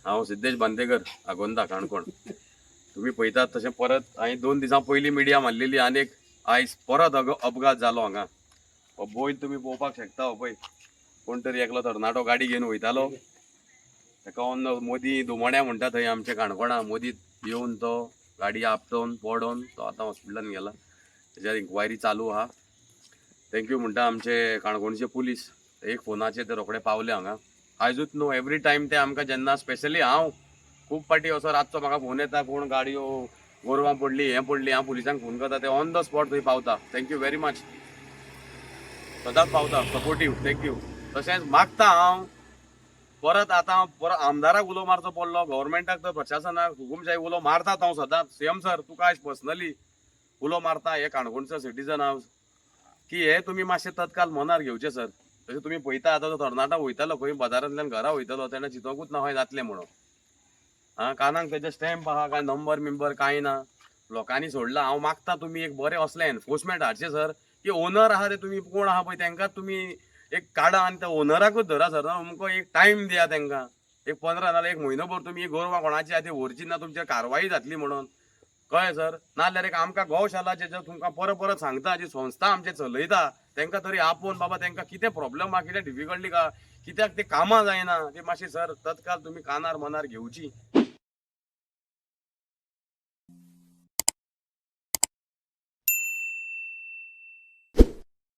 हांव सिद्धेश बांदेकर आगोंदा काणकोण. तुम्ही पळयतात तशें परत हांवें 2 दिसां पयलीं मिडिया मारलेली आनीक आयज परत अपघात जालो हांगा. हो बैल तुम्ही पळोवपाक शकता. हो पळय कोण तरी एकलो तरणाटो गाडी घेवन वयतालो. ताका मोदी दुमोण्या म्हणटा थंय आमच्या काणकोणा. मोदीत येवन तो गाडी आपटोवन पडोवन तो आतां हॉस्पिटलान गेला. तेज्यार इन्क्वायरी चालू आहा. थँक्यू म्हणटा आमचे काणकोणचे पुलीस. एक फोनाचेर ते रोखडे पावले हांगा. आयजूच न्हू एवरी टायम ते आमकां जेन्ना स्पेशली हांव खूब पाटी असो रातचो म्हाका फोन येता कोण गाडयो गोरवां पडली हें पडली हांव पुलिसांक फोन करता ते ऑन द स्पॉट थंय पावता. Thank you very much. सदांच पावता सपोर्टीव. थँक्यू. तशेंच मागता हांव परत आतां परत आमदाराक उलो मारचो पडलो गव्हर्मेंटाक तर प्रशासनाक हुकुमशाही उलो मारतात हांव सदांच. सीएम सर तुका आयज पर्सनली उलो मारता हे काणकोणचो सिटीजन हांव की हे तुमी मातशें तत्काल मनार घेवचे सर. तशें तुमी पळयता आतां तो तरणाटो वयतालो खंय बाजारांतल्यान घरा वयतालो तेणें चिंतोकूच ना खंय जातलें म्हणून. कानाक तेजे स्टॅम्प आहा काय नंबर बिंबर कांय ना. लोकांनी सोडला. हांव मागता तुमी एक बरें असलें एनफोर्समेंट हाडचें सर की ओनर आहा ते तुमी कोण आहा पळय तेंकां तुमी एक काडा आनी त्या ओनराकूच धरा सर. अमको एक टायम दिया तेंकां. एक 15 नाल्यार एक म्हयनोभर तुमी गोरवां कोणाची आहा ती व्हरची ना तुमचेर कारवाई जातली म्हणून. कळ्ळें सर. नाल्यार एक आमकां गौशालाचे जे तुमकां परत परत सांगता जी संस्था आमचे चलयता तेंकां तरी आपोवन बाबा तेंकां कितें प्रॉब्लेम आहा कितें डिफिकल्टी आहा कित्याक ते कामां जायना ते मातशें सर तत्काल तुमी कानार मनार घेवची.